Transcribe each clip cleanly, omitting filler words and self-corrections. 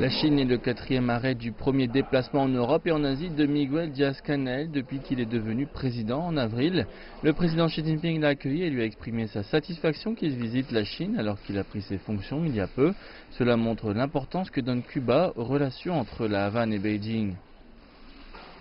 La Chine est le quatrième arrêt du premier déplacement en Europe et en Asie de Miguel Díaz-Canel depuis qu'il est devenu président en avril. Le président Xi Jinping l'a accueilli et lui a exprimé sa satisfaction qu'il visite la Chine alors qu'il a pris ses fonctions il y a peu. Cela montre l'importance que donne Cuba aux relations entre la Havane et Beijing.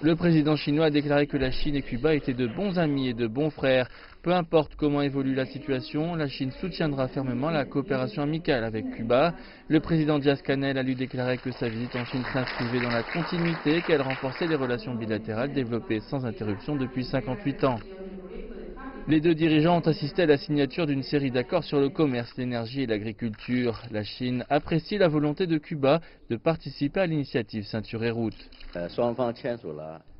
Le président chinois a déclaré que la Chine et Cuba étaient de bons amis et de bons frères. Peu importe comment évolue la situation, la Chine soutiendra fermement la coopération amicale avec Cuba. Le président Díaz-Canel a lui déclaré que sa visite en Chine s'inscrivait dans la continuité, qu'elle renforçait les relations bilatérales développées sans interruption depuis 58 ans. Les deux dirigeants ont assisté à la signature d'une série d'accords sur le commerce, l'énergie et l'agriculture. La Chine apprécie la volonté de Cuba de participer à l'initiative Ceinture et Route.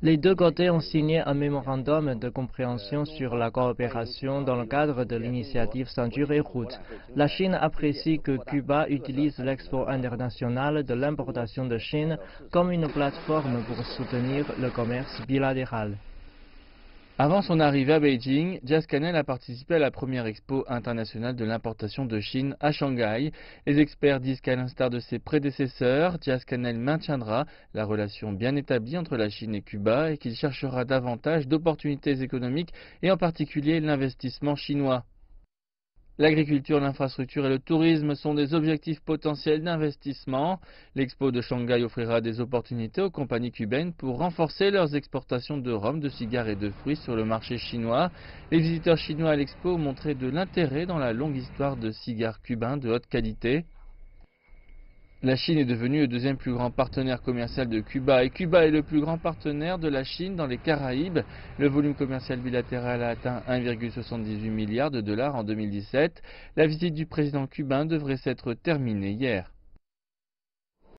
Les deux côtés ont signé un mémorandum de compréhension sur la coopération dans le cadre de l'initiative Ceinture et Route. La Chine apprécie que Cuba utilise l'Expo internationale de l'importation de Chine comme une plateforme pour soutenir le commerce bilatéral. Avant son arrivée à Beijing, Díaz-Canel a participé à la première expo internationale de l'importation de Chine à Shanghai. Les experts disent qu'à l'instar de ses prédécesseurs, Díaz-Canel maintiendra la relation bien établie entre la Chine et Cuba et qu'il cherchera davantage d'opportunités économiques et en particulier l'investissement chinois. L'agriculture, l'infrastructure et le tourisme sont des objectifs potentiels d'investissement. L'Expo de Shanghai offrira des opportunités aux compagnies cubaines pour renforcer leurs exportations de rhum, de cigares et de fruits sur le marché chinois. Les visiteurs chinois à l'Expo ont montré de l'intérêt dans la longue histoire de cigares cubains de haute qualité. La Chine est devenue le deuxième plus grand partenaire commercial de Cuba et Cuba est le plus grand partenaire de la Chine dans les Caraïbes. Le volume commercial bilatéral a atteint 1,78 milliard de dollars en 2017. La visite du président cubain devrait s'être terminée hier.